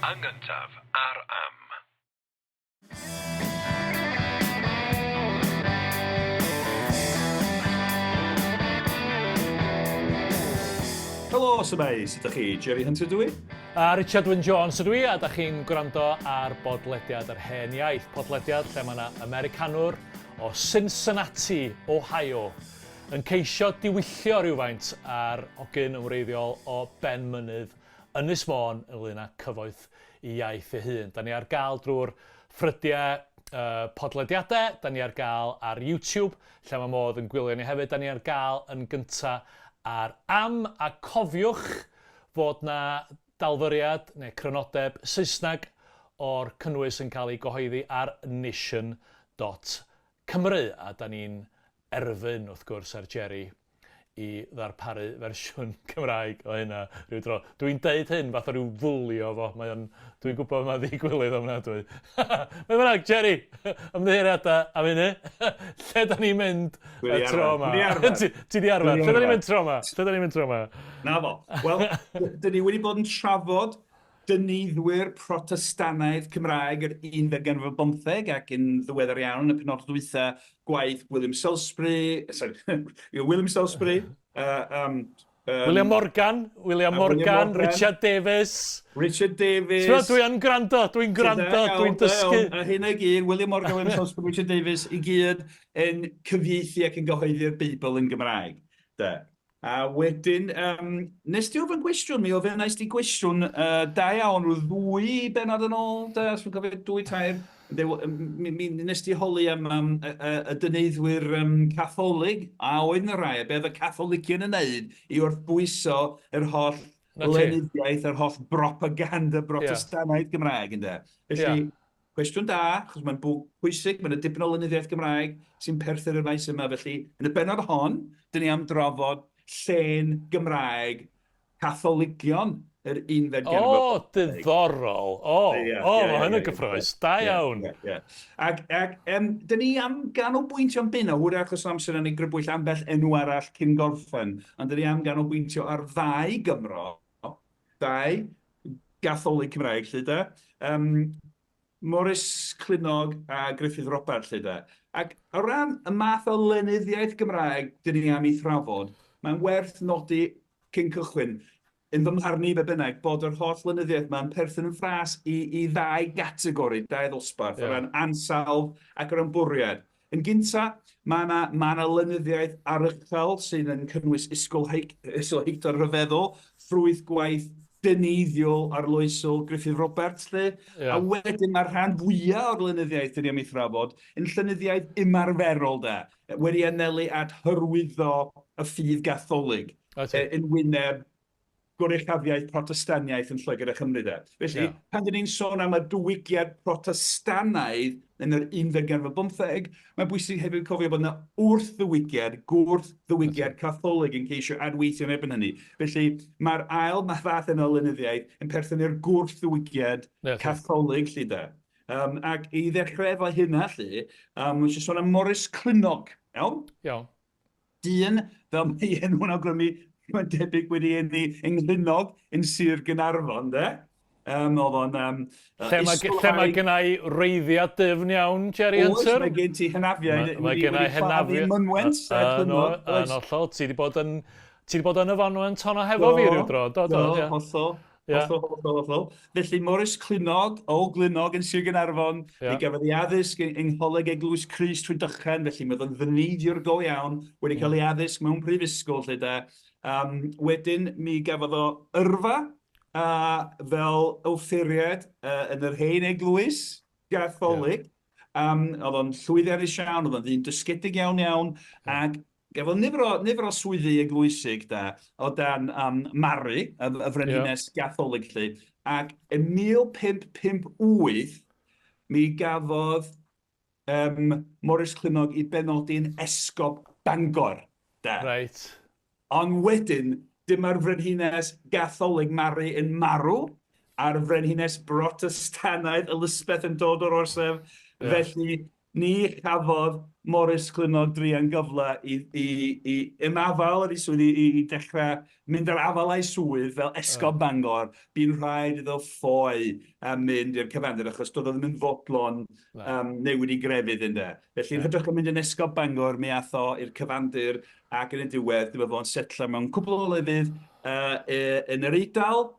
Yn gyntaf, ar am. Helo, symau, sut ydych chi? Jerry Hunter dwi? A Richard Wyn Jones ydw i, a da chi'n gwrando ar bodlediad yr hen iaith. Podlediad lle mae yna Americanwr o Cincinnati, Ohio, yn ceisio diwyllio rhywfaint ar hogyn yn wreiddiol o ben mynydd Ynys Môn ynglŷn â cyfoeth i iaith ei hun. Da ni ar gael drwy'r ffrydiau podlediadau, da ni ar gael ar YouTube, lle mae modd yn gwylio ni hefyd, da ni ar gael yn gyntaf ar am, a cofiwch fod na dalfyriad neu crynodeb Saesneg o'r cynnwys yn cael ei gyhoeddi ar nation.Cymru. A da ni'n erfyn, wrth gwrs, ar Jerry i ddarparu fersiwn Cymraeg o hynna rhyw dro. Dwi'n deud hyn fath o ryw fwlio fo. Dwi'n gwybod mae ddigwylydd o'n ofnadwy. Mae'n fynnag, Jerry, ymddiheiriadau am hynny. Lle da ni'n mynd y tro yma? Ti di arfer. Lle da ni'n mynd tro yma? Na fo. Wel, dyn ni wedi bod yn trafod dynyddwyr Protestannaidd Cymraeg yr 19 ac yn ddiweddar iawn y penod ddwytha gwaith William Salisbury, William Salisbury, William Morgan, Richard Davies. Dwi'n gwrando, dwi'n dysgu. A hyn i gyd, William Morgan, William Salisbury, Richard Davies, i gyd yn cyfieithu ac yn gyhoeddi'r Beibl yn Gymraeg. A wedyn, nes ti ofyn gwestiwn mi, ofyn nes ti gwestiwn da iawn, rhyw 2 benod yn ôl, os dwi'n cofio 2 tair. Nes ti holi am y dyneiddwyr Catholig, a oedd yn rai, beth y Catholician yn neud i wrthbwyso yr holl lenyddiaeth, yr holl propaganda Brotestannaidd Gymraeg. Felly, cwestiwn da, achos mae'n bwg pwysig, mae'n dipyn o lenyddiaeth Gymraeg sy'n perthyn i'r maes yma. Felly, yn y benod hon, dyn ni am drafod llen Gymraeg Catholigion yr 19 O, diddorol. Mae hyn yn gyffroes. Da iawn. Ac dyn ni am ganolbwyntio am byn o, hwyrach achos amser yn ei grybwyll ambell enw arall cyn gorffen, ond dyn ni am ganolbwyntio ar 2 Gymro, 2 Gatholig Cymraeg, lle da. Morris Clunog a Gruffudd Robert, lle da. Ac o ran y math o lenyddiaeth Gymraeg dyn ni am ei thrafod, mae'n werth nodi cyn cychwyn, yn fy mharni be bynnag, bod yr holl lenyddiaeth mae'n perthyn yn ffras i 2 gategori, 2 ddosbarth, o ran ansawdd ac o ran bwriad. Yn gynta, mae yna lenyddiaeth arall sydd yn cynnwys ysgolheictod rhyfeddol, ffrwyth gwaith dyneiddiol arloesol Gruffudd Robert, lle. A wedyn mae'r rhan fwyaf o'r lenyddiaeth dyn ni am ei thrafod yn llenyddiaeth ymarferol wedi anelu at hyrwyddo y ffydd Gatholig yn wyneb goruchafiaeth Protestaniaeth yn Lloegr a Chymru. Felly, pan dyn ni'n sôn am y Diwygiad Protestannaidd yn yr 19 mae'n bwysig hefyd cofio bod yna gwrth-ddiwygiad Catholig yn ceisio adweithio yn erbyn hynny. Felly, mae'r ail fath yna o lenyddiaeth yn perthyn i'r gwrth-ddiwygiad Catholig, lle da. Ac i ddechrau efo hynna, lle, mae'n eisiau sôn am Morris Clunog, iawn? Dyn, fel mae enw'n awgrymu, mae'n debyg wedi enni yng Nghymru yn Sir Gaernarfon, de? Lle mae gennau reiddiau dyfn iawn, Jerry Hunter? Mae gen ti hynafiaid. Mae gennau hynafiaid. Mynwent. Yn ollol, ti wedi bod yn y fanwent honna hefo fi rhyw dro. Hollol. Felly Morris Clunog, o Glynog yn Sir Gaernarfon, mi gafodd ei addysg yng Ngholeg Eglwys Crist Trwydychan, felly mae o'n ddyneidiwr go iawn, wedi cael ei addysg mewn prifysgol, lle da. Wedyn, mi gafodd o yrfa fel awthuriad yn yr hen eglwys Gatholig. Oedd o'n llwyddiannus iawn, oedd o'n ddyn dysgedig iawn, ac gafodd nifer o swyddi eglwysig o dan Mari, y frenhines Gatholig, lle. Ac yn 1558, mi gafodd Morris Clunog i benodi'n esgob Bangor. Right. Ond wedyn, dyma'r frenhines Gatholig Mari yn marw, a'r frenhines Brotestannaidd Elizabeth yn dod o'r orsaf. Felly, ni chafodd Morris Clunog drian gyfle i ymafal ar ei swydd i dechrau mynd ar afalau swydd fel esgob Bangor. Bu'n rhaid iddo ffoi a mynd i'r cyfandir achos doedd oedd yn mynd fodlon newid i grefydd ynddo. Felly yn hydrych o mynd yn esgob Bangor, mi ath o i'r cyfandir ac yn y diwedd, dyma fo'n setlo mewn cwbl o lefydd yn yr Eidal.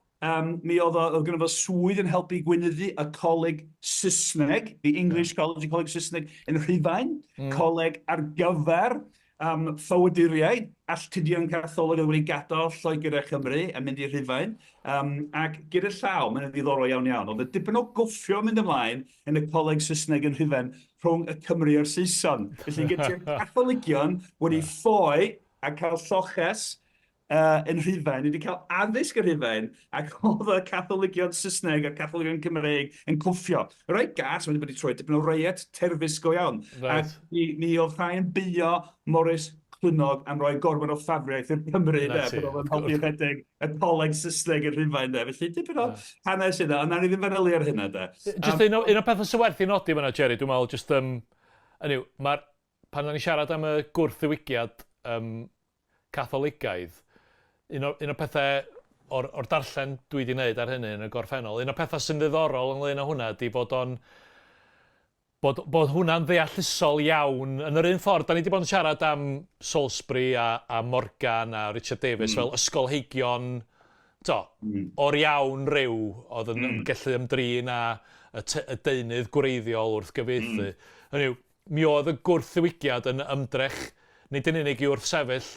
Mi oedd gynnu fo swydd yn helpu gweinyddu y Coleg Seisnig, the English College, Coleg Seisnig yn Rhufain, coleg ar gyfer ffywyduriaid, alltudion Catholig oedd wedi gadael Lloegr Cymru a mynd i Rhufain, ac gyda llaw, mae'n ddiddorol iawn iawn. Oedd y dipyn o gwffio mynd ymlaen yn y Coleg Seisnig yn Rhufain rhwng y Cymru a'r Saeson. Felly gyda'r Catholigion wedi ffoi a cael lloches yn Rhufain, wedi cael addysg yn Rhufain, ac oedd y Catholigion Saesneg a'r Catholigion Cymreig yn cwffio. Rhaid gas, wedi bod i troi dipyn o reiet terfus go iawn. Ac mi oedd rhai yn bio Morris Clunog am roi gormod o ffafriaeth i'r Cymru, bod oedd yn helpu redeg y Coleg Seisnig yn Rhufain. Felly dipyn o hanes yna, ond na ni ddim fanylu ar hynna. Just un o pethau sy'n werth i nodi fyna, Jerry, dwi'n meddwl, just, pan ni siarad am y gwrthdiwygiad Catholigaidd, un o pethau o'r darllen dwi wedi wneud ar hynny yn y gorffennol, un o pethau sy'n ddiddorol ynglyn â hwnna ydy bod hwnna'n ddeallusol iawn yn yr un ffordd. Da ni wedi bod yn siarad am Salisbury a Morgan a Richard Davies fel ysgolheigion o'r iawn ryw oedd yn gallu ymdrin â y deunydd gwreiddiol wrth gyfieithu. Hynny yw, mi oedd y gwrthdiwygiad yn ymdrech nid yn unig i wrth sefyll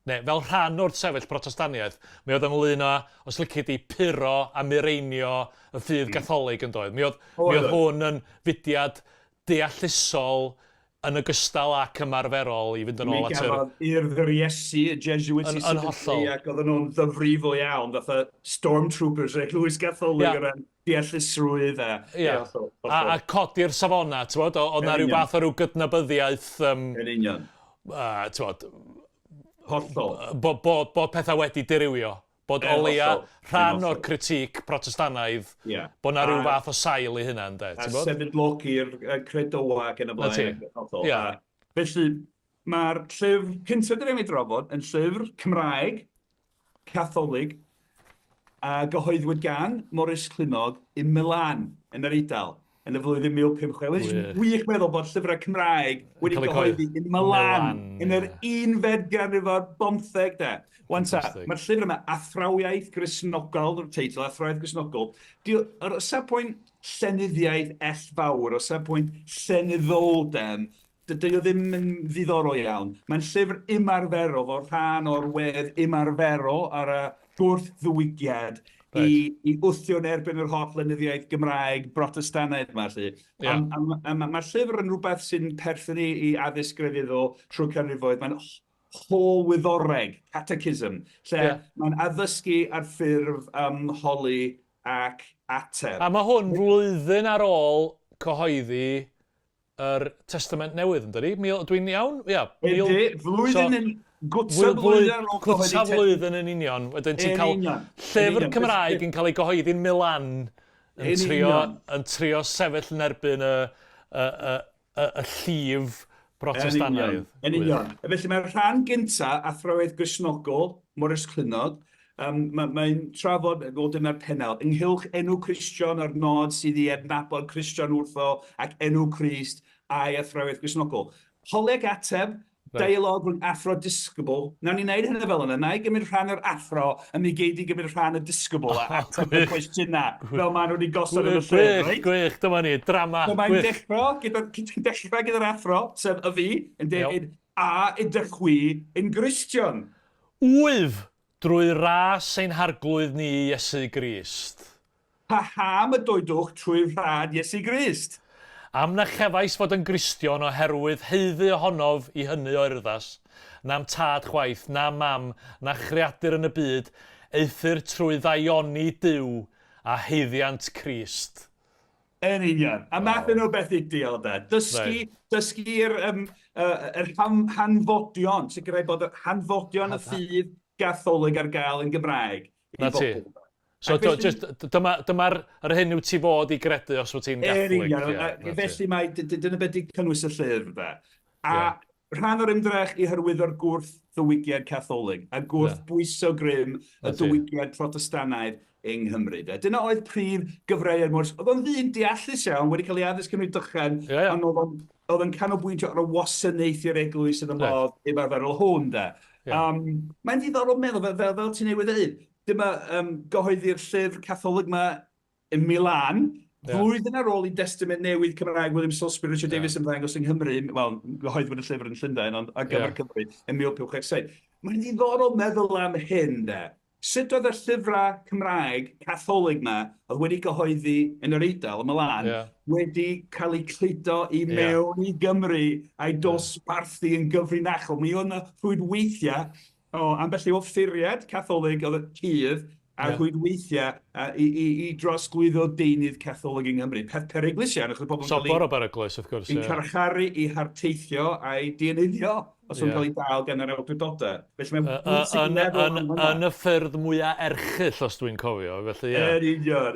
fel rhan o'r sefyll Protestaniaeth, mi oedd ynglyn â, os licid i puro a mireinio y ffydd Gatholig yn doedd. Mi oedd hwn yn fudiad deallusol yn ogystal ac ymarferol i fynd yn ôl at yr... Mi gafodd i'r ddyriesu, y Jesuits i sefyllu, ac oedden nhw'n ddyfrifol iawn, fatha stormtroopers, Lewis Gatholig yn deallusrwydd. A codi'r safona, oedd na rhyw fath o ryw gydnabyddiaeth... Yn union. Hollol. Bod pethau wedi dirywio. Bod o leia rhan o'r critic Protestannaidd, bod na rhyw fath o sail i hynna, ynddo? A sefydlogi'r credoa ac yn y blaen. Felly, mae'r llyfr cyntaf dyn ni'n drafod yn llyfr Cymraeg Catholig a gyhoeddwyd gan Morris Clunog i Milan yn yr Eidal yn y flwyddyn 1556. Mae'n wych meddwl bod llyfrau Cymraeg wedi gyhoeddi yn Milan yn yr unfed ganrif ar 15. Mae'r llyfr yma, Athrawiaeth Gristnogol, yw'r teitl, Athrawiaeth Gristnogol. Ar safbwynt llenyddiaeth ellfawr, o safbwynt llenyddoldem, dydy o ddim yn ddiddorol iawn. Mae'n llyfr ymarferol, o'r rhan o'r wedd ymarferol ar y gwrthdiwygiad i wthio'n erbyn yr holl lenyddiaeth Gymraeg Brotestannaidd yma. Mae'r llyfr yn rhywbeth sy'n perthyn i addysg grefyddol trwy canrifoedd. Mae'n hôl-wyddoreg, catechism, lle mae'n addysgu ar ffurf holi ac ateb. A mae hwn flwyddyn ar ôl cyhoeddi yr Testament Newydd, yn dydi? Dwi'n iawn? Ydy, flwyddyn yn... Gwta flwyddyn yn union. Wedyn ti'n cael llyfr Cymraeg yn cael ei gyhoeddi'n Milan yn trio sefyll yn erbyn y llif Protestannaidd. Yn union. Felly mae'r rhan gyntaf, Athrawiaeth Gristnogol, Morris Clunog, mae'n trafod, dyma'r Pennod, ynghylch enw Cristion a'r nod sydd i adnabod Cristion wrtho ac enw Crist a'i Athrawiaeth Gristnogol. Holeg ateb, dialog rhwng athro-disgybl. Nawn ni'n neud hynny fel yna. Na i gymryd rhan o'r athro a mi gei di gymryd rhan y disgybl a ateb y cwestiwn na. Fel maen nhw wedi gosod yn y ffyr. Gwych, dyma ni, drama. Mae'n dechrau gyda'r athro, sef y fi, yn dweud a edrychwi yn Gristion. Wyf drwy ras ein harglwydd ni Iesu Grist. Paham y doedwch trwy rhad Iesu Grist. Am na chefais fod yn Gristion oherwydd heiddi ohonof i hynny o urddas, na'n tad chwaith, na mam, na chreadur yn y byd, eithir trwy ddaioni Duw a heiddiant Crist. Yn union. A math yn o beth ideal da. Dysgu'r hanfodion, sicrhau bod y hanfodion y ffydd Gatholig ar gael yn Gymraeg. Na ti. So dyma'r hyn yw ti fod i gredu os wyt ti'n Gatholig. Felly dyna beth i cynnwys y llyfr da. A rhan o'r ymdrech i hyrwyddo'r gwrth ddiwygiad Catholig a gwrth bwyso grym y diwygiad Protestannaidd yng Nghymru. Dyna oedd prif gyfrau Morris. Oedd o'n ddyn deallus iawn, wedi cael ei addysg yn ei dychan, ond oedd yn canolbwyntio ar y wasanaeth i'r eglwys yn y modd ymarferol hwn. Mae'n ddiddorol meddwl, fel ti'n ei wedi dweud, dyma gyhoeddi'r llyfr Catholig yma yn Milan, flwyddyn ar ôl i Testament Newydd Cymraeg William Salisbury Richard Davies yn ddangos yng Nghymru, wel, gyhoeddwyd y llyfr yn Llundain, ond ar gyfer Cymru yn 1567. Mae'n ddiddorol meddwl am hyn, Sut oedd y llyfrau Cymraeg Catholig yma, oedd wedi gyhoeddi yn yr Eidal, ym Milan, wedi cael eu cludo i mewn i Gymru a'i dosbarthu yn gyfrinachol. Mi oedd yna rhwydweithiau ambell i offuriad Catholig oedd y cydd, a rhwydweithiau i drosglwyddo deunydd Catholig yng Nghymru. Peth peryglus iawn, achos pobl yn cael ei carcharu, i harteithio a'i dianyddio, os yn cael ei dal gan yr awdurdodau. Yn y ffyrdd mwyaf erchyll, os dwi'n cofio. Yn union.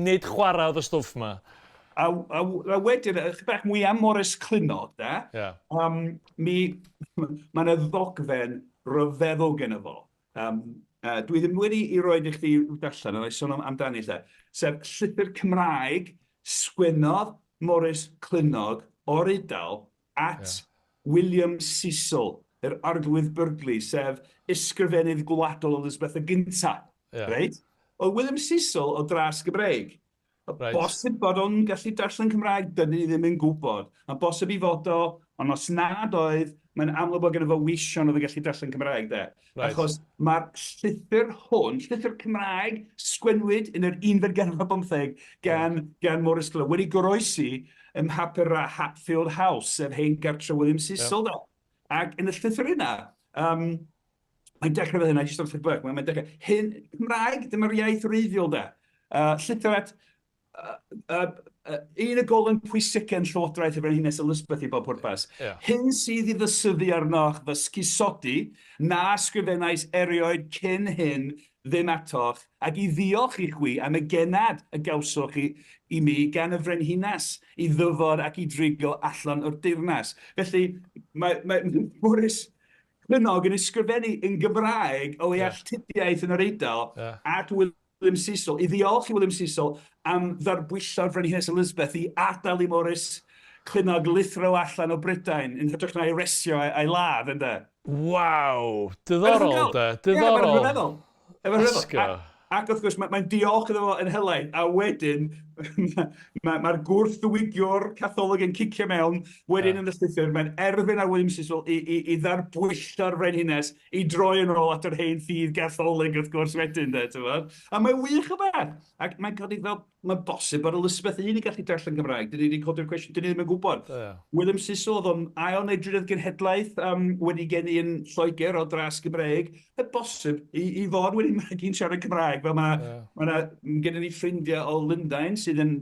Nid chwarae oedd y stwff yma. A wedyn, bach mwyaf Morris Clynog, mae'n y ddogfen ryfeddol gen fo. Dwi ddim wedi i roed i chdi darllen, ond i sôn amdani lle. Sef llythyr Cymraeg sgwennodd Morris Clynog o'r Eidal at William Cecil, yr arglwydd Burghley, sef ysgrifennydd gwladol Elizabeth I gyntaf. Oedd William Cecil o dras Gymreig. Bosib bod o'n gallu darllen Cymraeg, dyn ni ddim yn gwybod. Mae'n bosib i fod o, ond os nad oedd, mae'n amlwg bod gen fo wision oedd yn gallu darllen Cymraeg, Achos mae'r llythyr hwn, llythyr Cymraeg, sgwenwyd yn yr 1915 gan Morris Clynog, wedi goroesi ym mhapur a Hatfield House, sef hein gartre William Cecil. Ac yn y llythyr yna, mae'n dechrau fel hynna, jyst o'r llythyr, mae'n dechrau, hyn, Cymraeg, dyma'r iaith wreiddiol llythyr at un y golyn pwysig yn llywodraeth y Frenhines Elizabeth I bob pwrpas. Hyn sydd i ddysyddu arnoch ddysgusodi na sgrifennais erioed cyn hyn ddim atoch ac i ddiolch i chwi am y genad y gawswch i mi gan y Frenhines i ddyfod ac i drigo allan o'r deyrnas. Felly mae Morris Clynog yn ysgrifennu yn Gymraeg o ei alltudiaeth yn yr Eidal at William Cecil, i ddiolch i William Cecil am ddarbwyllo'r Frenhines Elizabeth i adael i Morris Clynog lithro allan o Brydain yn hytrach na i resio a'i ladd, ynddo? Waw, diddorol, diddorol. Ac wrth gwrs, mae'n diolch iddo fo yn helaeth, a wedyn mae'r gwrth ddiwygio'r Catholig yn cicio mewn, wedyn yn y llythyr, mae'n erfyn ar William Cecil i ddarbwyllo'r Frenhines, i droi yn ôl at yr hen ffydd Gatholig wrth gwrs wedyn, a mae'n wych o beth. Ac mae'n codi fel, mae'n bosib bod Elizabeth I yn gallu darllen Gymraeg. Dyn ni wedi codi'r cwestiwn, dyn ni ddim yn gwybod. William Cecil oedd o'n ail edrych genhedlaeth wedi geni yn Lloegr o dras Gymreig. Mae'n bosib i fod wedi magu'n siarad Cymraeg. Fel mae gen ni ffrindiau o Llundain sydd yn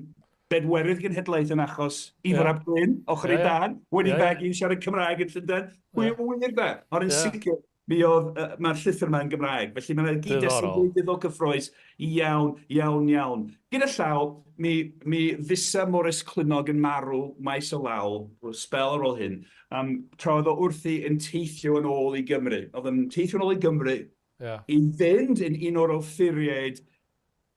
bedwerydd genhedlaeth yn achos Ifar ap Gwyn, ochr i dan, wedi magu'n siarad Cymraeg yn Llundain. Wyr da. Ond yn sicr, mae'r llythyr yma yn Gymraeg. Felly mae'n gyd-destun gwleidyddol cyffroes iawn. Gyda llaw, mi fysa Morris Clynog yn marw maes o law, sbel ar ôl hyn, tra oedd o wrthi yn teithio yn ôl i Gymru. Oedd yn teithio yn ôl i Gymru i fynd yn un o'r offuriaid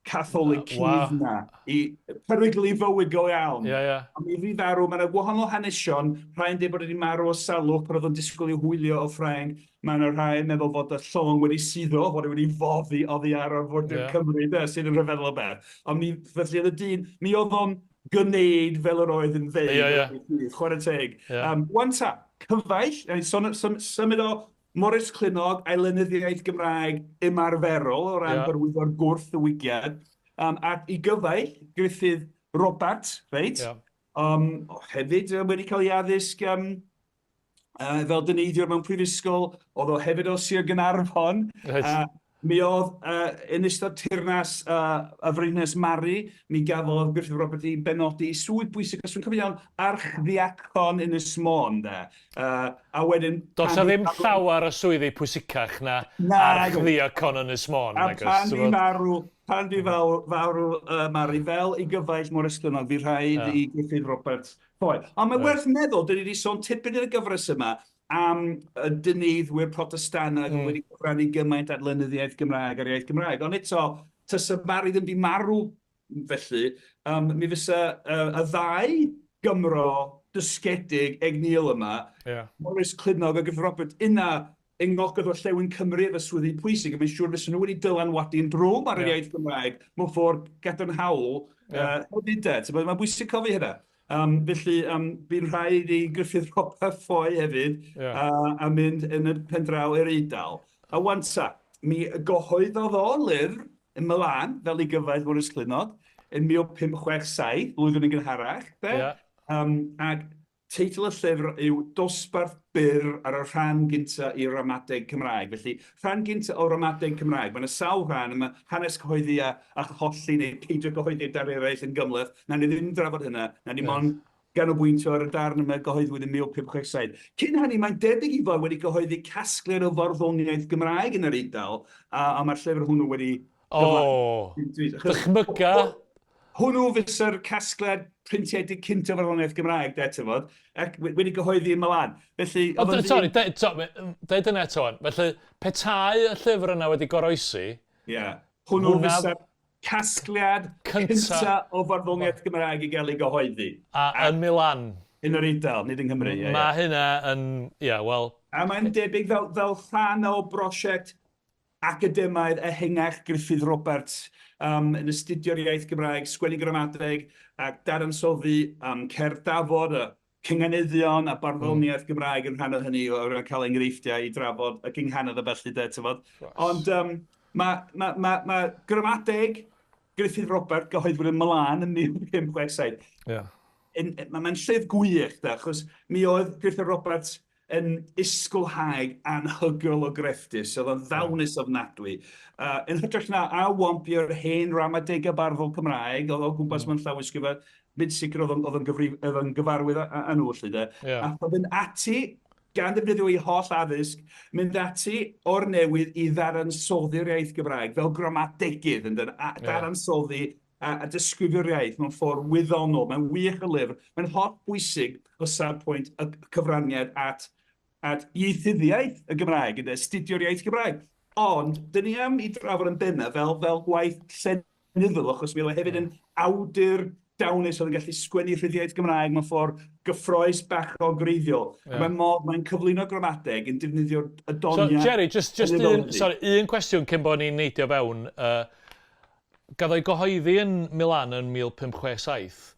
Catholig cydd na, i peryglu fywyd go iawn. A mi fi farw, mae'n wahanol hanesion, rhai'n dweud bod wedi marw o salwch, pan oedd o'n disgwyl i hwylio o Ffrainc. Mae'n rhai'n meddwl bod y llong wedi suddo, bod wedi foddi oddi ar arfordir Cymru, sydd yn rhyfeddol o beth. Ond felly oedd y dyn, mi oedd o'n gwneud fel yr oedd yn ddeud, chwarae teg. Wan ta, cyfaill, symud o Morris Clynog a'i lenyddiaeth Gymraeg ymarferol o ran byrwyddo'r gwrth ddiwygiad, a i gyfaill Gruffudd Robert, hefyd wedi cael ei addysg fel dyneidiwr mewn prifysgol, oedd o hefyd o Sir Gaernarfon, Mi oedd yn ystod teyrnas y Frenhines Mari, mi gafodd Gruffudd Robert I benodi swydd bwysig, os dwi'n cofio iawn, archfiacon yn y smôn, de. A wedyn... Does na ddim llawer o swyddi pwysicach na archfiacon yn y smôn. A pan dwi fawr Mari, fel i gyfaill mor ysgrifennog, fi rhaid i Gruffudd Robert foi. Ond mae werth meddwl, dyn ni wedi sôn tipyn yn y gyfres yma, am y dyneiddwyr Protestannaidd wedi cyfrannu gymaint at lenyddiaeth Gymraeg a'r iaith Gymraeg. Ond eto, tysa Mari ddim wedi marw felly, mi fysa y ddau Gymro dysgedig egnil yma, Morris Cludnog a Gruffudd Robert, yna yng ogledd-orllewin Cymru efo swyddi pwysig, a mae'n siŵr fysa nhw wedi dylanwadu'n drwm ar yr iaith Gymraeg mewn ffordd gadarnhaol. Mae'n bwysig cofio hynna. Felly, fi'n rhaid i Gruffudd Robert ffoi hefyd a mynd yn y pendraw i'r Eidal. A wansa, mi gyhoeddodd o lyfr yn Milan, fel i gyfaill Morris Cludnog, yn 1567, blwyddyn yn gynharach. Ac teitl y llyfr yw Dosbarth byr ar y rhan gyntaf i'r ramadeg Cymraeg. Felly, rhan gyntaf o ramadeg Cymraeg. Mae'n sawl rhan, yma hanes cyhoeddi a cholli neu peidio gyhoeddi dar eraill yn gymleth. Na ni ddim drafod hynna. Na ni mon ganolbwyntio ar y darn yma gyhoeddwyd yn 1567. Cyn hynny, mae'n debyg I fod wedi gyhoeddi casgliad o farddoniaeth Gymraeg yn yr Eidal, a mae'r llyfr hwnnw wedi... Dychmyga... Hwnnw fysa'r casgliad printiedig cynt o farddoniaeth Gymraeg, fod, ac wedi gyhoeddi yn Milan. Felly... Deud yna eto. Felly, petai y llyfr yna wedi goroesi... Hwnnw fysa'r casgliad cyntaf o farddoniaeth Gymraeg I gael ei gyhoeddi. A yn Milan. Yn yr Eidal, nid yng Nghymru. Mae hynna yn... A mae'n debyg fel rhan o brosiect academaidd ehengach Gruffudd Robert yn astudio'r iaith Gymraeg, sgwennu gramadeg ac dadansoddi cerdd dafod, cynganeddion a barddoniaeth Gymraeg yn rhan o hynny o cael enghreifftiau I drafod y cynghanodd y felly, Ond mae gramadeg Gruffudd Robert gyhoeddwyd yn Milan yn 1567. Mae'n llyfr gwych, achos mi oedd Gruffudd Robert yn isgolhaeg anhygoel o grefftus, oedd o'n ddawnus ofnadwy. Yn hytrach na a wampio'r hen ramadegau barddol Cymraeg, oedd o gwmpas mewn llawysgrifau, mynd sicr oedd o'n gyfarwydd â nhw, a oedd yn ati, gan ddefnyddio I holl addysg, mynd ati o'r newydd I ddadansoddi'r iaith Gymraeg, fel gramadegydd, dadansoddi a disgrifio'r iaith mewn ffordd wyddonol. Mae'n wych y lyfr. Mae'n holl bwysig o safbwynt y cyfraniad at ieithyddiaeth y Gymraeg, astudio'r iaith Gymraeg. Ond, dyn ni am I drafod yn benna fel gwaith llenyddol, achos mi oedd hefyd yn awdur dawnus oedd yn gallu sgwennu rhyddiaeth Gymraeg mewn ffordd gyffroes bach o greiddiol. Mae'n cyflwyno gramadeg yn defnyddio'r adonia... So, Jerry, un cwestiwn cyn bod ni'n neidio fewn. Gath o'i gyhoeddi yn Milan yn 1567.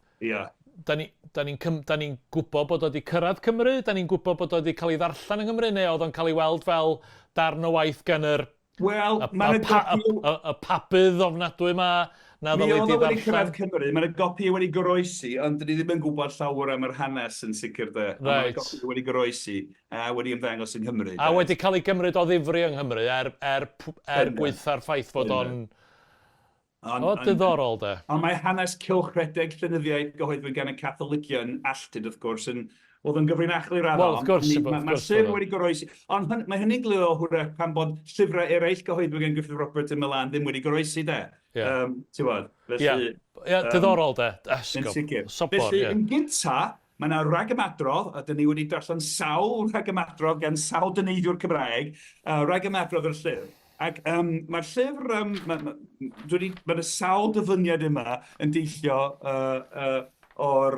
Da ni'n gwybod bod wedi cyrraedd Cymru? Da ni'n gwybod bod wedi cael ei ddarllen yng Nghymru? Neu oedd o'n cael ei weld fel darn o waith gan y papydd ofnadwy yma? Mi oedd o wedi cyrraedd Cymru. Mae'n gopi wedi goroesi, ond dyn ni ddim yn gwybod llawer am yr hanes yn sicr. Mae'n gopi wedi goroesi a wedi ymddangos yng Nghymru. A wedi cael ei gymryd o ddifri yng Nghymru gweitha'r ffaith fod o'n... diddorol, de. Ond mae hanes cylchredeg llenyddiaeth gyhoeddwyd gan y Catholigion alltid, wrth gwrs, oedd yn gyfrinachol I raddol. Wel, wrth gwrs. Mae'r llyfr wedi goroesi. Ond mae hynny'n glwyddo hwyrach pan bod llyfrau eraill gyhoeddwyd gan Gruffudd Robert yn Milan ddim wedi goroesi, de. Diddorol, de. Yn sicr. Felly, yn gynta, mae yna rhagymadrodd, a dyn ni wedi darllen sawl rhagymadrodd gan sawl dyneiddiwr Cymraeg, rhagymadrodd yr llyfr. Ac mae'r llyfr, mae'n sawl dyfyniad yma yn deillio o'r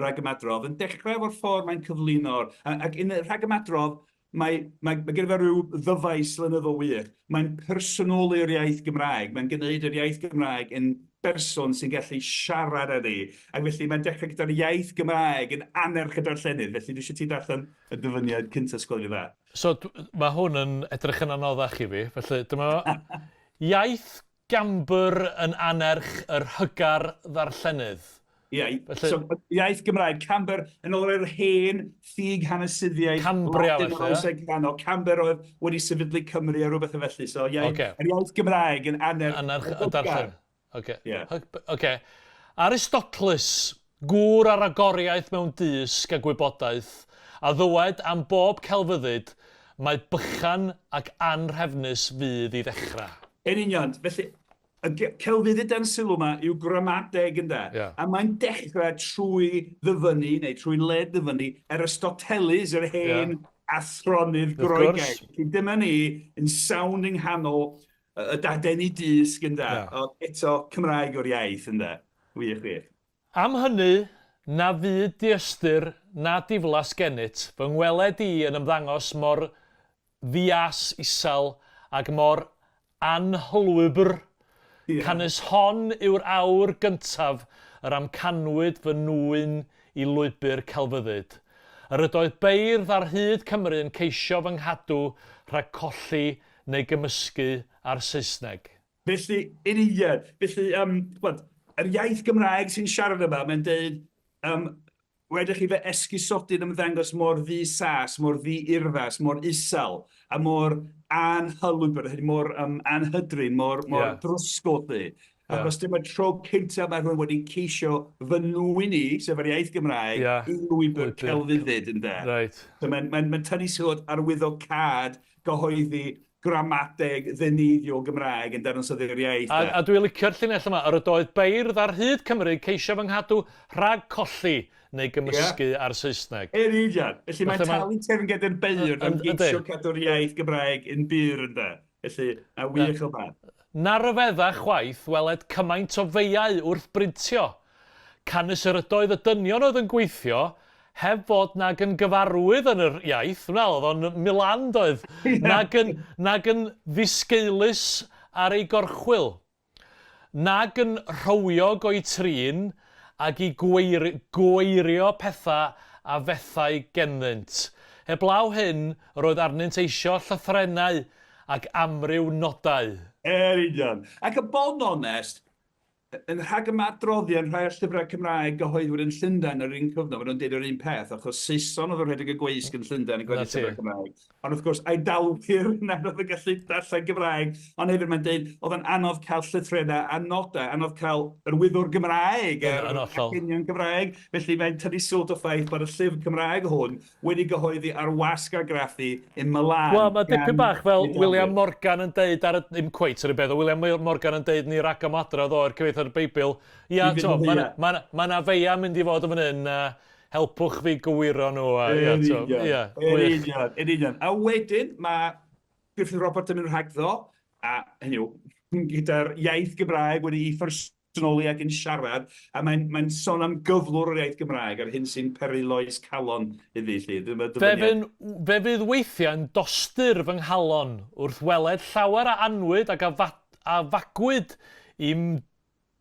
rhagymadrodd, yn dechrau o'r ffordd mae'n cyflwyno'r... Ac yn y rhagymadrodd, mae gen i rhyw ddyfais lenyddol wych. Mae'n personoli'r iaith Gymraeg. Mae'n gwneud yr iaith Gymraeg yn berson sy'n gallu siarad â ni. Ac felly mae'n dechrau gyda'r iaith Gymraeg yn anerch gyda'r llenyd. Felly dwi eisiau ti darllen y dyfyniad cyntaf sgolio dda. So mae hwn yn edrych yn anoddach I fi. Felly dyma iaith gambr yn anerch yr hygar ddarllenydd. So iaith Gymraeg, Camber yn ôl yr hen ffug hanesyddiaeth Cambria Latin o'r oesau canol. Camber oedd wedi sefydlu Cymru a rhywbeth o felly. So yr iaith Gymraeg yn aner y darllen. Oce. Aristoteles, gŵr ar agoriaeth mewn dysg a gwybodaeth, a ddywed am bob celfyddyd, mae bychan ac anrhefnus fydd i ddechrau. Yn union, felly y celfyddyd dan sylw yma yw gramadeg ynda. A mae'n dechrau trwy ddyfynu, neu trwy led ddyfynu, Aristoteles, yr hen athronydd Groegaidd. Dyma ni yn sounding nghanol y dadeni dysg ynda. Eto Cymraeg o'r iaith ynda. Wych. Am hynny, na fyd diystyr na diflas gennyt, fy ngweled i yn ymddangos mor ddias isal ac mor anhylwybr. Canes hon yw'r awr gyntaf yr amcanwyd fy nwyn i lwybr celfyddyd. Yr ydoedd beirdd ar hyd Cymru yn ceisio fy nghadw rhag colli neu gymysgu ar Saesneg. Felly, yn union. Felly, yr iaith Gymraeg sy'n siarad yma, mae'n dweud, wedych chi fe esgusodyn ymddangos mor ddi-sas, mor ddi-urfas, mor isal, a mor anhylwybr, mor anhydrin, mor drosgoldu. Achos dim y tro cyntaf mae rhywun wedi ceisio fy nwyn i, sef yr iaith Gymraeg, i lwybr celfyddyd ynde. So mae'n tynnu sylwad arwyddocad gyhoeddi gramadeg ddeneiddio Gymraeg yn dadansoddi'r iaith. A dwi'n licio'r llinell yma, yr ydoedd beirdd ar hyd Cymru ceisio fy nghadw rhag colli neu gymysgu ar Saesneg. Yn union. Felly mae'n talu tefnged yn beirdd am geisio cadw'r iaith Gymraeg yn byr ynde. Felly, a wych o fan. Na ryfedda chwaith weled cymaint o feiau wrth brintio. Canis yr ydoedd y dynion oedd yn gweithio, heb fod nag yn gyfarwydd yn yr iaith, oedd o'n Milan doedd, nag yn ddisgeilus ar ei gorchwyl, nag yn rhywiog o'i trin, ac i gweirio pethau a fethau genddynt. Heblaw hyn, roedd arnynt eisio llythrenau ac amryw nodau. Union. Ac y bod onest, yn rhag ymadroddion rhai o'r llyfrau Cymraeg gyhoeddwyr yn Llundain yr un cyfnod, maen nhw'n deud yr un peth, achos Saeson oedd yn rhedeg y gweisg yn Llundain yn gwneud llyfrau Cymraeg. Ond wrth gwrs, Eidalwyr nad oedd yn gallu darllen Gymraeg, ond hefyd mae'n deud, oedd yn anodd cael llythrenau a nodau, anodd cael yr wyddwr Gymraeg, yr acenion Gymraeg. Felly mae'n tynnu sylw o ffaith bod y llyfr Cymraeg hwn wedi gyhoeddi ar wasg a graffu yn Milan. Wel, mae dipyn bach fel William Morgan yn deud ar ddim cweit ar y beth, William Morgan yn deud ni rag am adrodd o'r cyfeithiad yr Beibl. Mae yna feia mynd i fod yn fan hyn, helpwch fi gywiro nhw. Yn union. A wedyn, mae Gruffudd Robert yn mynd rhagddo, a hynny yw, gyda'r iaith Gymraeg wedi ei phersonoli ac yn siarad, a mae'n sôn am gyflwr yr iaith Gymraeg ar hyn sy'n periloes calon iddi. Fe fydd weithiau'n dostyr fy nghalon wrth weled llawer a anwyd ac a fagwyd i'm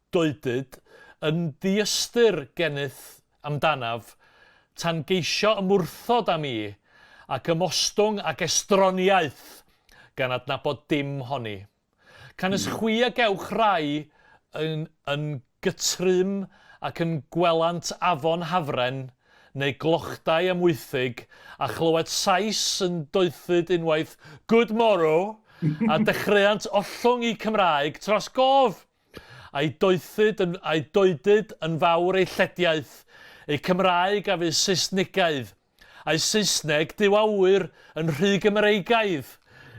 doedyd yn ddiystyr gennydd amdanaf tan geisio ymwrthod am i ac ymostwng ac estroniaeth gan adnabod dim honni. Canes chwi a gewch rai yn gytrym ac yn gwelant afon hafren neu glochdau amwythig a chlywed sais yn doethyd unwaith good morrow a dechreuant ollwng i Cymraeg tros gof. A'i doedyd yn fawr ei llediaeth, ei Cymraeg a fydd Saesnigaidd, a'i Saesneg diwawyr yn rhy Gymreigaidd.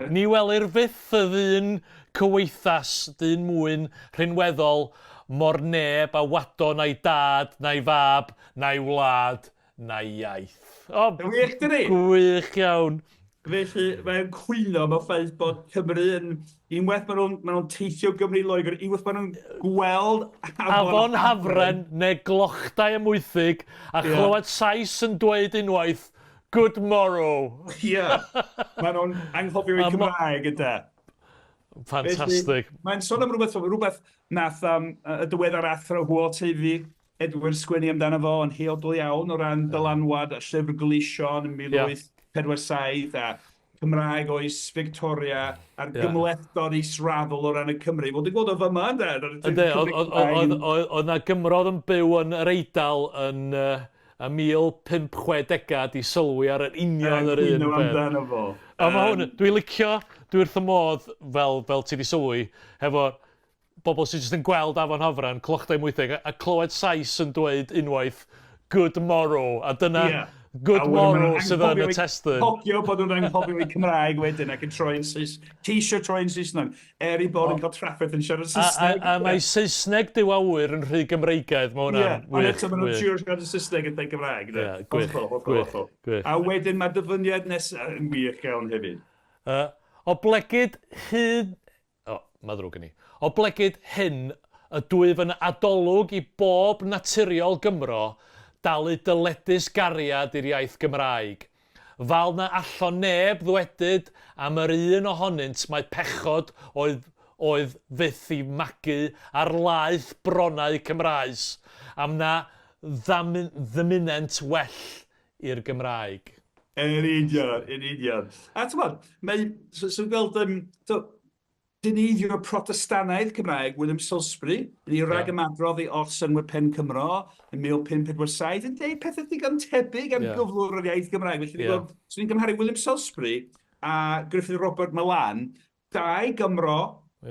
Ni welir fyth y ddyn cyweithas, dyn mwyn rhinweddol, mor neb a wado na'i dad, na'i fab, na'i wlad, na'i iaith. Gwych dyn ni? Gwych iawn. Felly mae'n cwyno mewn ffaith bod Cymru yn unwaith maen nhw'n teithio Gymru Loegr, unwaith maen nhw'n gweld afon hafren neu glochdau amwythig a chlywed sais yn dweud unwaith good morrow. Maen nhw'n anghofio eu Cymraeg yda. Ffantastig. Mae'n sôn am rhywbeth nath y diweddar athro hwyl teifi Edward sgwennu amdano fo yn heodol iawn o ran dylanwad y llyfr Gleision yn 1847 a Cymraeg oes Victoria a'r gymlethdod israddol o ran y Cymru. Wel, dwi'n gweld o fyma, ynddo? Oedd na Gymrodd yn byw yn yr Eidal yn y 1560 di sylwi ar yr union yr un peth. Dwi'n licio, dwi wrth y modd, fel ti di sylwi, hefo bobl sy'n jyst yn gweld afon hofran, clochda 80, a clywed Sais yn dweud unwaith, good morrow, a dyna good morrow sydd yn y testyn. Hogio bod nhw'n anghofio i Cymraeg wedyn ac yn troi'n ceisio troi'n Saesneg, i bod yn cael trafferth yn siarad Saesneg. A mae Saesneg dyw awyr yn rhy Gymreigaidd, mae hwnna'n wych. Ond eto maen nhw'n siŵr siarad Saesneg yn dweud Gymraeg. A wedyn mae dyfyniad nesaf yn wych iawn hefyd. O blegyd hyn... Mae ddrwg yn ni. O blegyd hyn, y dwyf yn adolwg i bob naturiol Gymro dalu dyledus gariad i'r iaith Gymraeg. Fal na allon neb ddwedyd am yr un ohonynt mae pechod oedd fyth i magu ar laeth bronau Cymraes, am na ddymunent well i'r Gymraeg. Yn union. A ti'n bod, mae, so gweld, dyneiddio Protestannaidd Cymraeg, William Salisbury, yn ei ragamadrodd i Orsynwyr Pen Cymro yn 1547, yn deud pethau digon tebyg am gyflwr o'r iaith Gymraeg. Felly, so ni'n gymharu William Salisbury a Gruffudd Robert Malan, dau Gymro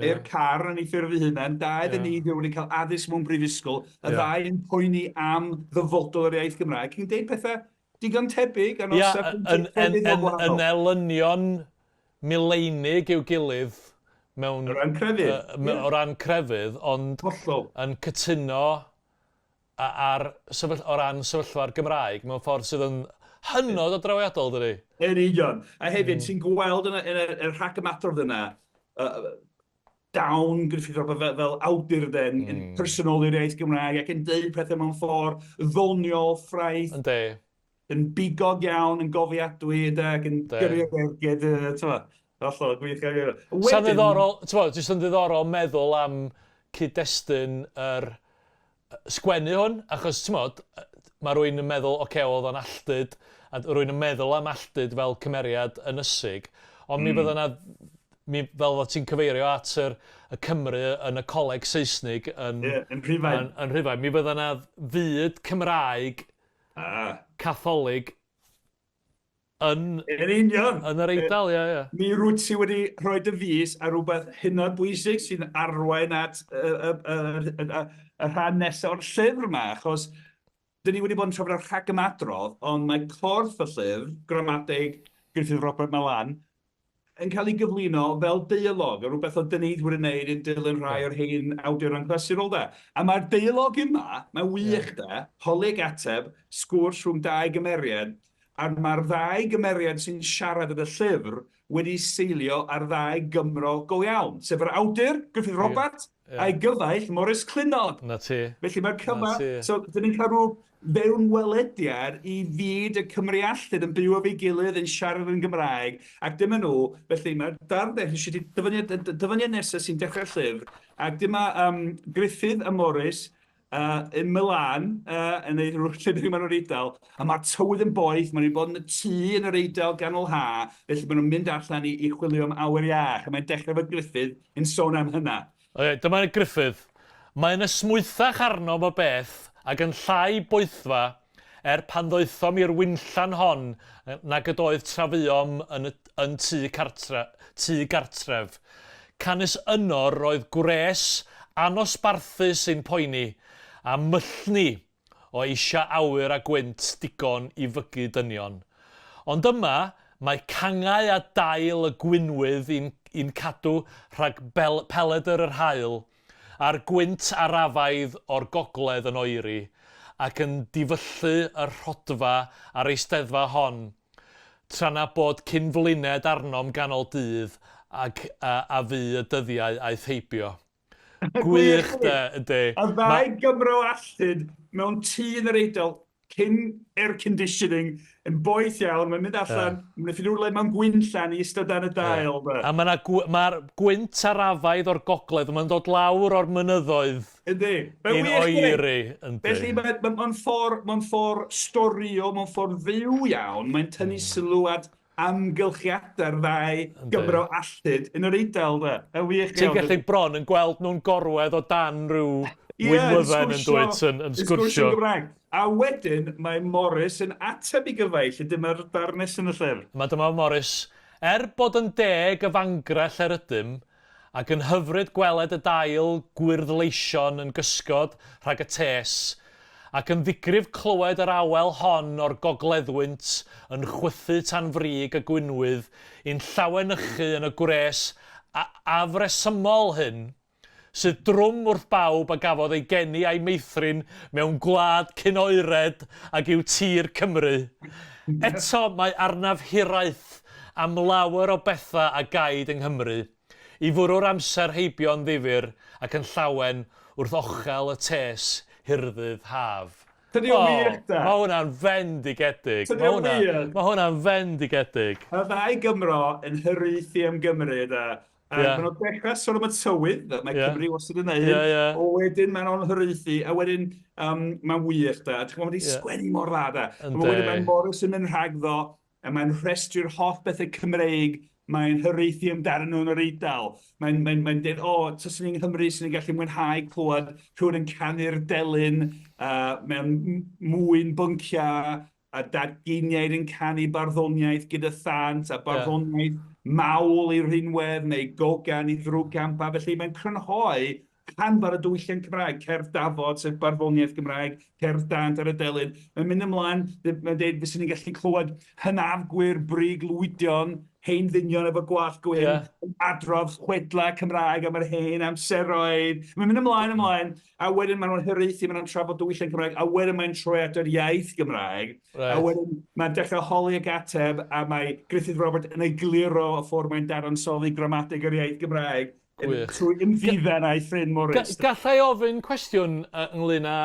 i'r car yn ei ffurf ei hunain, dau dyneiddio wedi cael addysg mewn brifysgol, y ddau yn poeni am ddyfodol o'r iaith Gymraeg. Chi'n deud pethau digon tebyg yn yn elynion mileinig i'w gilydd, mewn... O ran crefydd. O ran crefydd, ond yn cytuno o ran sefyllfa'r Gymraeg, mewn ffordd sydd yn hynod o drawiadol, dydi? Yn union. A hefyd, ti'n gweld yn y rhagamadrodd yna, dawn Gruffudd Robert fel awdurden, yn personoli'r iaith Gymraeg, ac yn deud pethau mewn ffordd ddoniol, ffraith. Yn bigog iawn, yn gofiadwy, ac yn gyrru'r ergyd, Allol, gwych gael. Sa'n ddiddorol, jyst yn ddiddorol meddwl am cyd-destun yr sgwennu hwn, achos, mae rwy'n yn meddwl, oedd o'n alltyd, a rwy'n yn meddwl am alltyd fel cymeriad ynysig, ond mi bydda na, fel ti'n cyfeirio at y Cymru yn y Coleg Seisnig yn Rhufain, mi bydda na fyd Cymraeg Catholig yn yr Eidal, Mi rwyd sydd wedi rhoi dy fus a rhywbeth hynod bwysig sy'n arwain at y rhan nesaf o'r llyfr yma, achos dyn ni wedi bod yn trafod ar rhagamadrodd, ond mae corff y llyfr, gramadeg Gruffudd Robert Malan, yn cael ei gyflwyno fel deialog, a rhywbeth o dyneid wedi wneud yn dilyn rhai o'r hyn awduron clasurol da. A mae'r deialog yma, mae wych da, holyg ateb, sgwrs rhwng dau gymeriad, a mae'r ddau gymeriad sy'n siarad yn y llyfr wedi seilio ar ddau Gymro go iawn. Sef yr awdur, Gruffudd Robert, a'i gyfaill, Morris Clunod. Na ti. Felly mae'r cyma... So, dyn ni'n cael rhyw fewnwelediad i fyd y Cymru alltid yn byw efo'i gilydd yn siarad yn Gymraeg, ac dyma nhw, felly mae'r darddech, dyfyniad nesaf sy'n dechrau'r llyfr, ac dyma Gruffudd a Morris, yn Milan, yn ei lle dyn nhw'n Eidal, a mae'r tywydd yn boeth, maen nhw'n bod yn y tŷ yn yr Eidal ganol ha, felly maen nhw'n mynd allan i chwilio am awyr iach, a mae'n dechrau fy Gruffudd yn sôn am hynna. Dyma'n Gruffudd. Mae'n ysmwythach arnom o beth ac yn llai boethfa pan ddoethom i'r wynllan hon nag ydoedd trafuom yn tŷ gartref. Canis ynor roedd gwres anosbarthus sy'n poeni, a myllni o eisia awyr a gwynt digon i fygu dynion. Ond yma mae cangau a dail y gwynwydd i'n cadw rhag peledr yr haul, a'r gwynt a rafaidd o'r gogledd yn oeri, ac yn difyllu y rhodfa a'r eisteddfa hon, tra na bod cynflyned arnom ganol dydd a fu y dyddiau aeth heibio. Gwych de. A ddau Gymro alltyd mewn tŷ yn yr Eidal, cyn air conditioning, yn boeth iawn, mae'n mynd allan, mae'n ffydd rhywle mewn gwynllan i ystod dan y dail. A mae'r gwynt a rafaidd o'r gogledd, mae'n dod lawr o'r mynyddoedd yn oeri. Felly mewn ffordd storio, mewn ffordd fyw iawn, mae'n tynnu sylw at amgylchiadau'r ddau Gymro alltud yn yr Eidal, da. Ti'n gallu bron yn gweld nhw'n gorwedd o dan rhyw wynlyfen yn dweud yn sgwrsio. A wedyn, mae Morris yn ateb I gyfaill, dyma'r darnes yn y llyfr. Mae dyma Morris, bod yn deg y fangrell ydym, ac yn hyfryd gweled y dail gwyrddleision yn gysgod rhag y tes, ac yn ddigrif clywed yr awel hon o'r gogleddwynt yn chwythu tan frig y gwynwydd i'n llawenychu yn y gwres a afresymol hyn, sydd drwm wrth bawb a gafodd ei geni a'i meithrin mewn gwlad cynoered ac i'w tir Cymru. Eto mae arnaf hiraeth am lawer o bethau a gaid yng Nghymru, I fwrw'r amser heibio'n ddifyr ac yn llawen wrth ochel y tes hirddydd haf. Tydi o wir, da? Mae hwnna'n fendigedig. Mae hwnna'n fendigedig. Y ddau Gymro yn hyreithu am Gymru, da. Maen nhw'n dechrau sôn am y tywydd, mae Cymru wastad yn neud, o wedyn maen nhw'n hyreithu, a wedyn mae'n wych, da. Mae wedi sgwennu mor dda, da. Wedyn mae'n Morris yn mynd rhagddo, a mae'n rhestru'r holl bethau Cymreig, mae'n hyreithu amdano nhw'n yr Eidal. Mae'n dweud, taswn ni'n Nghymru sy'n gallu mwynhau clywed rhywun yn canu'r delyn, mewn mwyn bynciau, a dadginiaid yn canu barddoniaeth gyda thant, a barddoniaeth mawl i'r rhinwedd, neu gogan I ddrwg campa. Felly mae'n crynhoi canfar y diwylliant Cymraeg, cerdd Dafod, sef barddoniaeth Gymraeg, cerdd dant ar y delyn. Mae'n mynd ymlaen, mae'n dweud, fyswn ni'n gallu clywed hynafgwyr, brig lwydion, hein ddynion efo gwallt gwyn, adrodd chwedla Cymraeg am yr hen amseroedd. Mae'n mynd ymlaen, a wedyn maen nhw'n hyreithu, maen nhw'n trafod diwylliant Cymraeg, a wedyn mae'n troi at yr iaith Gymraeg, a wedyn mae'n dechrau holi ag ateb, a mae Gruffudd Robert yn egluro y ffordd mae'n dadansoddi gramatig yr iaith Gymraeg, trwy ymddiddan a'i ffrind Morris. Gallai ofyn cwestiwn ynglyn â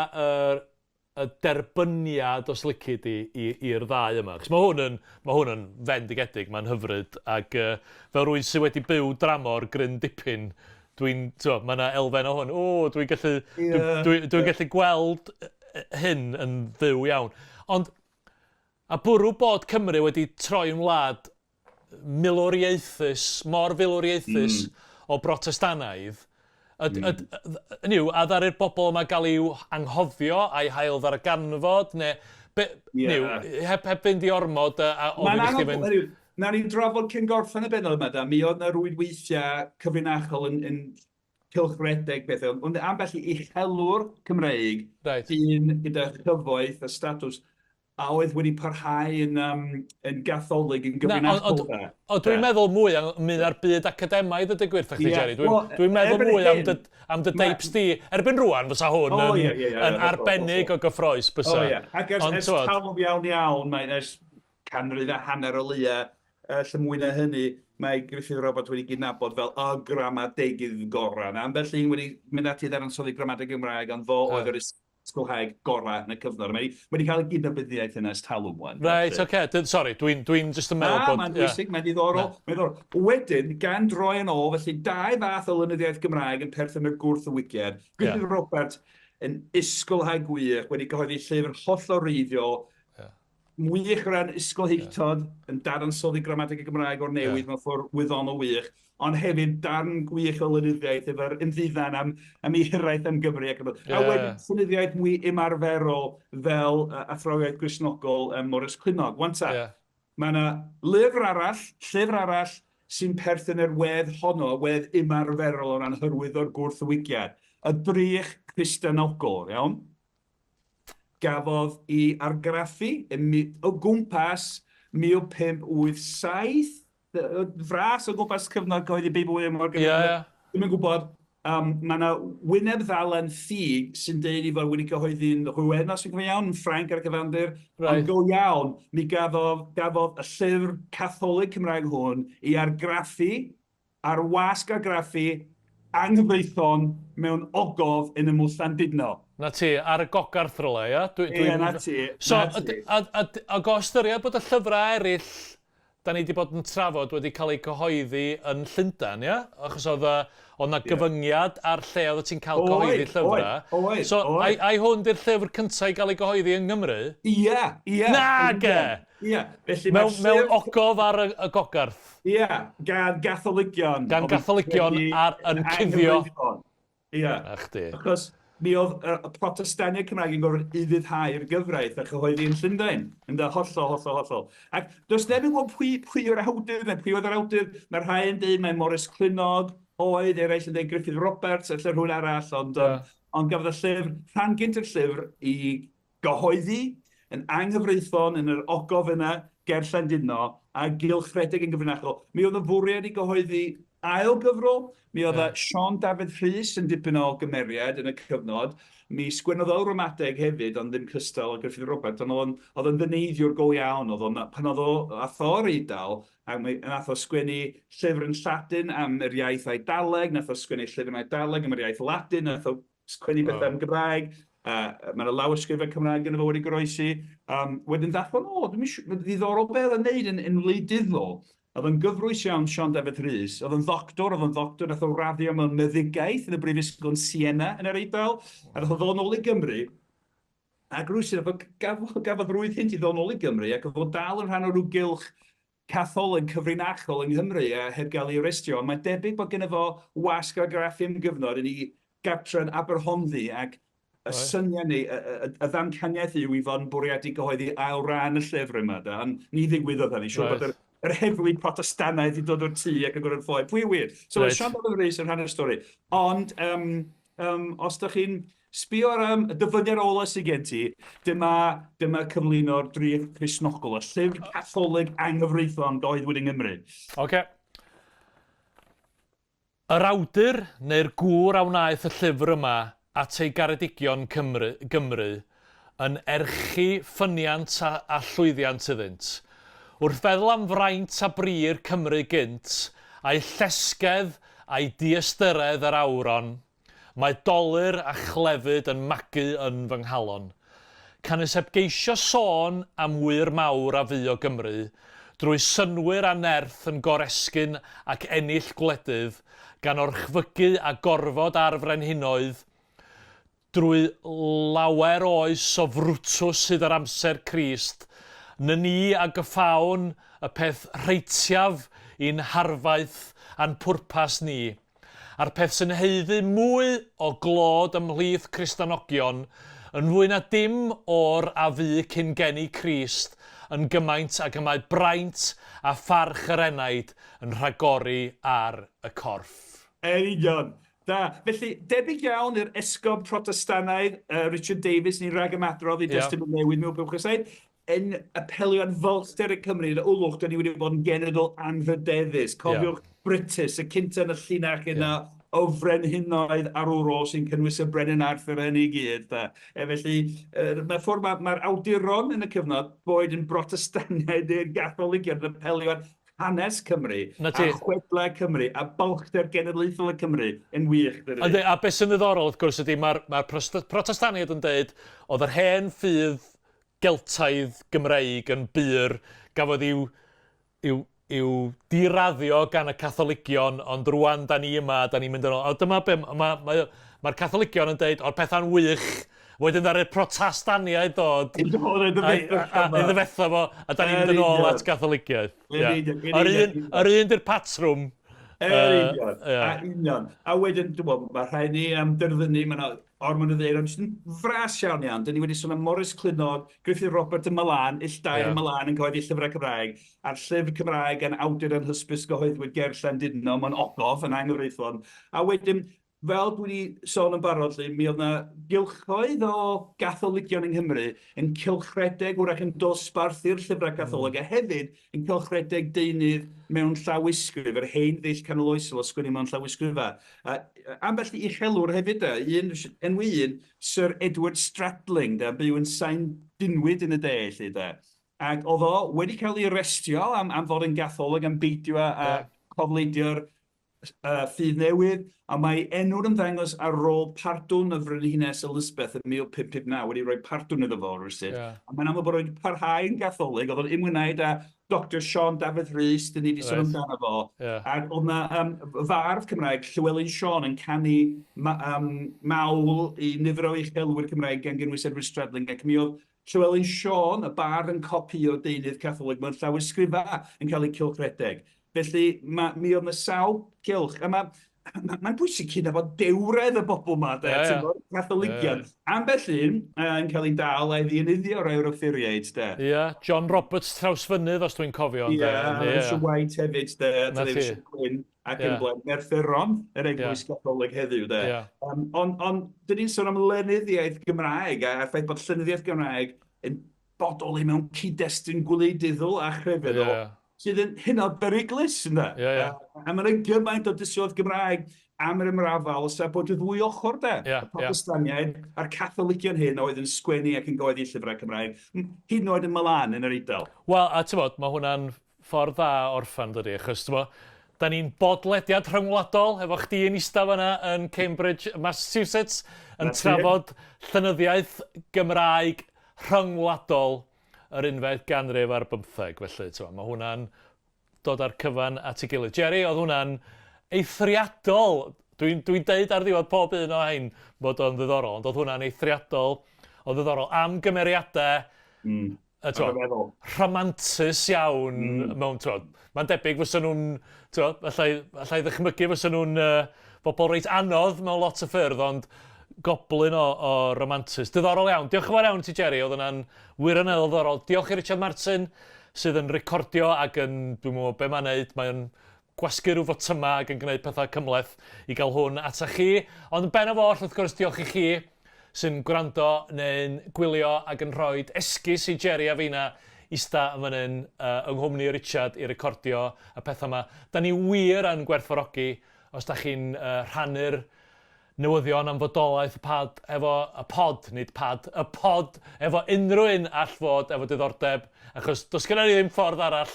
y derbyniad os licid i'r ddau yma. Cos mae hwn yn fendigedig, mae'n hyfryd, ac fel rwy'n sydd wedi byw dramor gryn dipyn, mae yna elfen o hwn, dwi'n gallu gweld hyn yn ddiw iawn. Ond, a bwrw bod Cymru wedi troi'n wlad milwriaethus, mor filwriaethus o Brotestannaidd, a ddaru'r bobl yma gael i'w anghofio a'i hael ddar y ganfod, neu heb fynd I ormod a ofyn I chdi fynd... Na ni drafod cyn gorffen y benod yma, da. Mi oedd na rwydweithiau cyfrinachol yn cylchredeg bethau, ond ambell I uchelwr Cymreig, un gyda chyfoeth a statws, a oedd wedi parhau yn Gatholig yn gyfrinachol. O, dwi'n meddwl mwy am mynd ar byd academaidd y digwyrth, chdi, Jerry. Dwi'n meddwl mwy am dy deips di. Erbyn rwan, fysa hwn yn arbennig o gyffroes, bysa. Ac ers talwm iawn, mae'n ers canrif a hanner o leia, lle mwy na hynny, mae Gruffudd Robert wedi gydnabod fel y gramadegydd gorau. Ambell un wedi mynd ati ddaransoddi gramadeg Gymraeg, ond fo oedd yr ysgolhaeg gorau yn y cyfnod. Mae wedi cael ei gydnabyddiaeth yna ers talwm wan. Right, oce. Sorry, dwi'n just yn meddwl bod... Mae'n bwysig, mae'n diddorol. Wedyn, gan droi yn ôl, felly dau fath o lenyddiaeth Gymraeg yn perthyn y gwrth y wigiad. Gruffudd Robert yn ysgolhaeg gwych, wedi gyhoeddi llyfr holl o reiddiol, mwych ran ysgolheictod yn dadansoddi gramadeg y Gymraeg o'r newydd mewn ffordd wyddonol wych, ond hefyd darn gwych o lenyddiaeth efo'r ymddiddan am ei hiraeth am Gymru. A wedyn lenyddiaeth mwy ymarferol fel athrawiaeth Gristnogol Morris Clunog. Mae yna llyfr arall sy'n perthyn i'r wedd honno, wedd ymarferol o ran hyrwydd o'r gwrth y wigiad. Y drych Cristnogol, iawn? Gafodd I argraffu o gwmpas 1587, fras o gwmpas cyfnod gyhoeddi Beibl mor gyfnod. Dwi'n gwybod, mae yna wyneb ddalen ffug sy'n deud I fod wedi gyhoeddi'n rhywun, os yw'n gyfnod iawn, yn Ffrainc ar y cyfandir. Ond go iawn, mi gafodd y llyfr Catholig Cymraeg hwn I argraffu, ar wasg argraffu, Anghyfreithlon mewn ogof yn y mwll Llandudno. Na ti, ar y gogarth rolau, ia? Na ti. So, a go ystyried bod y llyfrau eraill da ni wedi bod yn trafod wedi cael ei cyhoeddi yn Llundain, ia? Achos oedd na gyfyngiad ar lle oedd ti'n cael cyhoeddi llyfrau. So, ai hwn di'r llyfr cyntaf i gael ei gyhoeddi yng Nghymru? Ia. Nage! Mewn ogof ar y gogarth. Ia, gan Gatholigion. Gan Gatholigion yn cuddio. Ia. Achos mi oedd y Protestaniaeth Cymraeg yn gorfod ufuddhau'r gyfraith a chyhoeddi yn Llundain. Yn da hollol. Ac does neb yn gwybod pwy yw'r awdur, neu pwy oedd yr awdur. Mae'r rhai yn dweud, mae Morris Clunog, oedd, eraill yn dweud Gruffudd Robert, felly rhywun arall, ond gafodd y llyfr, rhan gynt yr llyfr i gyhoeddi yn Anghyfreithlon yn yr ogof yna, ger Llandudno, a gylchredeg yn gyfrinachol. Mi oedd y fwriad i gyhoeddi ail gyfrol, mi oedd Siôn Dafydd Rhys yn dipyn o gymeriad yn y cyfnod. Mi sgwennodd o ramadeg hefyd, ond ddim cystal o Gruffudd Robert, ond oedd yn ddyneiddiwr go iawn. Pan oedd o ath o'r Eidal, a nath o sgwennu llyfr yn Lladin am yr iaith Eidaleg, nath o sgwennu llyfr yn Eidaleg am yr iaith Ladin, nath o sgwennu bethau yn Gymraeg. Mae'n lawysgrifau Cymraeg yn y fo wedi goroesi. Wedyn ddath o'n ddiddorol beth yn neud yn wleidyddol. Oedd yn gyfrwys iawn Siôn Dafydd Rhys. Oedd yn doctor, nath o raddio mewn meddygaeth yn y Brifysgol yn Siena yn yr Eidal. A nath o ddod nôl i Gymru. Ac rwysyn, gafodd rwydd hyn i ddod nôl i Gymru, ac oedd o dal yn rhan o rhyw gylch Catholig cyfrinachol yng Nghymru a heb gael ei arestio. Ond mae'n debyg bod gen fo wasg a graffu am gyfnod yn ei gartre yn Aberhonddu, ac y syniad ni, y ddamcaniaeth yw i fod yn bwriadu gyhoeddi ail ran y llyfr yma. Ond ni ddigwyddodd hynny, siŵr bod yr heddlu Protestannaidd i dod o'r tŷ ac yn gorau'n ffoi. Pwy wir? So, Siôn Dafydd Rhys yn rhan o'r stori. Ond, os ydych chi'n sbio ar y dyfyniad ola sydd gen ti, dyma cyflwyno'r drych Cristnogol, y llyfr Catholig Anghyfreithlon gyhoeddwyd yng Nghymru. Oce. Yr awdur neu'r gŵr a wnaeth y llyfr yma at ei garedigion Gymru yn erchu ffyniant a llwyddiant iddynt. Wrth feddwl am fraint a brir Cymru gynt, a'i llesgedd a'i diystyredd yr awron, mae dolyr a chlefyd yn magu yn fy nghalon. Canys heb geisio sôn am wyr mawr a fu o Gymru, drwy synwyr a nerth yn goresgyn ac ennill gwledydd, gan orchfygu a gorfod ar frenhinoedd, drwy lawer oes o frwtws sydd ar amser Crist, na ni a gyffawn y peth reitiaf i'n harfaith a'n pwrpas ni, a'r peth sy'n heiddi mwy o glod ymhlith Cristanogion, yn fwy na dim o'r a fu cyn geni Crist, yn gymaint ac y mae braint a pharch yr enaid yn rhagori ar y corff. Union. Da. Felly, debyg iawn i'r esgob Protestannaidd, Richard Davies, ni'n rhag ymadrodd i destun y newydd mewn Bywchysau, yn apelio'n fylster y Cymru, yn Wlwch, da ni wedi bod yn genedl anfydeddus. Cofiwch Brutus, y cynta yn y llinach yna, o frenhinoedd arwrol sy'n cynnwys y Brenin Arthur yn ei gyd. Felly, mae'r awduron yn y cyfnod boed yn Brotestaniaid neu'r Gatholigion yn apelio'n hanes Cymru, a chwedlau Cymru, a balchder genedlaethol y Cymru yn wych. A beth sy'n ddiddorol, wrth gwrs, ydy mae'r Protestaniaid yn dweud oedd yr hen ffydd Geltaidd Gymreig yn byr gafodd i'w diraddio gan y Catholigion, ond rwan da ni yma, da ni'n mynd yn ôl. Dyma be, mae'r Catholigion yn dweud, o'r pethau'n wych, wedyn dda'r Protestaniaid dod. A ddefetha fo, a da ni'n mynd yn ôl at Gatholigiaeth. Yr un di'r patrwm. Union. A wedyn, mae rhai ni am dyrfynu, mae'n ormod o ddeud, ond sy'n fras iawn iawn. Dyn ni wedi sôn am Morris Clunog, Gruffudd Robert yn Milan, Illdair yn Milan yn cyhoeddi llyfrau Cymraeg, a'r llyfr Cymraeg yn awdur yn hysbys gyhoeddwyd ger Llandudno, mae'n ogof yn Anghyfreithlon. A wedyn, fel dwi wedi sôn yn barod, mi oedd yna gylchoedd o Gatholigion yng Nghymru yn cylchredeg wrach yn dosbarthu'r llyfrau Catholig, a hefyd yn cylchredeg deunydd mewn llawysgrif, yr hen ddeill canoloesol o sgwennu mewn llawysgrifau. Ambell i uchelwr hefyd, enwi un, Sir Edward Stradling, byw yn Sain Dinwyd yn y de, lle. Ac oedd o wedi cael ei arestio am fod yn Gatholig, am beidio a cofleidio'r ffydd newydd, a mae enw'r ymddangos ar ôl pardwn y Frenhines Elizabeth yn 1559 wedi rhoi pardwn iddo fo rwystyr. A mae'n aml bod wedi parhau yn Gatholig, oedd o'n ymwneud â Dr Sean David Rhys, dyn ni wedi sôn amdano fo. A oedd yna fardd Cymraeg, Llywelyn Sean, yn canu mawl i nifer o uchelwyr Cymraeg gan gynnwys Edward Stradling, ac mi oedd Llywelyn Sean, y bar yn copi o deunydd Catholig, mewn llawysgrifa yn cael ei cilchredeg. Felly, mi oedd yna sawl cilch, a mae'n bwysig hyn efo dewredd y bobl yma, Catholigiad. Ambell un yn cael ei dal a ddinyddio rai o'r offuriaid, de. John Roberts Trawsfynydd, os dwi'n cofio. Richard White hefyd, de. Richard Quinn, ac yn blaen. Merthyron, yr eglwys Catholig heddiw, de. Ond, dyn ni'n sôn am lenyddiaeth Gymraeg, a'r ffaith bod llenyddiaeth Gymraeg yn bodoli mewn cyd-destun gwleidyddol a chrefyddol, sydd yn hynod beryglus, yna. A mae'n gymaint o dystiolaeth Gymraeg am yr ymrafal, sef bod y ddwy ochr, de. Y Protestaniaeth a'r Catholigion hyn oedd yn sgwennu ac yn goeddi llyfrau Cymraeg. Hyd yn oed yn Milan yn yr Eidal. Wel, a ti'n bod, mae hwnna'n ffordd dda orffan, dydy, achos ti'n bod, da ni'n bodlediad rhyngwladol, efo chdi yn eistedd fyna yn Cambridge, Massachusetts, yn trafod llenyddiaeth Gymraeg rhyngwladol yr unfed ganrif ar 15, felly, mae hwnna'n dod ar cyfan at ei gilydd. Jerry, oedd hwnna'n eithriadol, dwi'n deud ar ddiwedd pob un o hein bod o'n ddiddorol, ond oedd hwnna'n eithriadol o ddiddorol am gymeriadau rhamantus iawn mewn, mae'n debyg fysa nhw'n, allai ddychmygu fysa nhw'n bobl reit anodd mewn lot o ffyrdd, ond goblin o romantus. Diddorol iawn. Diolch yn fawr iawn ti, Jerry. Oedd yna'n wirioneddol ddiddorol. Diolch i Richard Martin sydd yn recordio ac yn, dwi'n meddwl, be mae'n neud. Mae'n gwasgu rhyw fotyma ac yn gwneud pethau cymleth i gael hwn ata chi. Ond yn ben o foll, wrth gwrs, diolch i chi sy'n gwrando neu'n gwylio ac yn rhoi esgus i Jerry a fi'na ista yn fan hyn yng nghwmni Richard i recordio y pethau yma. Da ni wir yn gwerthfawrogi os da chi'n rhannu'r newyddion am fodolaeth efo y pod efo unrhyw un all fod efo diddordeb, achos does gennym ni ddim ffordd arall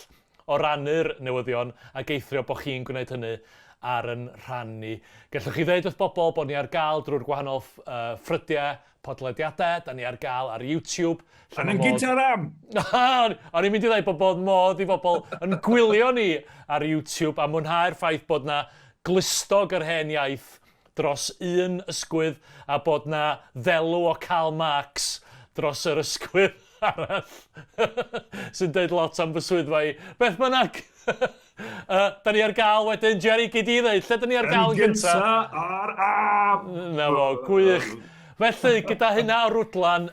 o rannu'r newyddion a geithrio bod chi'n gwneud hynny ar yn rhan ni. Gallwch chi ddeud wrth bobl bod ni ar gael drwy'r gwahanol ffrydiau podlediadau, da ni ar gael ar YouTube. Yn gyntaf am! O'n i'n mynd i ddweud bod modd i bobl yn gwylio ni ar YouTube a mwynhau'r ffaith bod na glistog yr hen iaith dros un ysgwydd a bod na ddelw o Karl Marx dros yr ysgwydd arall sy'n deud lot am fy swyddfa i. Beth bynnag, da ni ar gael wedyn, Jerry, gyd i ddeud, lle da ni ar gael yn gyntaf? Yn gyntaf ar am! Na fo, gwych. Felly, gyda hynna o rwdlan,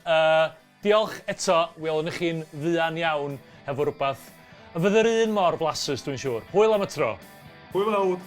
diolch eto, welwn i chi'n fuan iawn hefo rhywbeth. Y fydd yr un mor flasus, dwi'n siŵr. Hwyl am y tro. Hwyl fawr.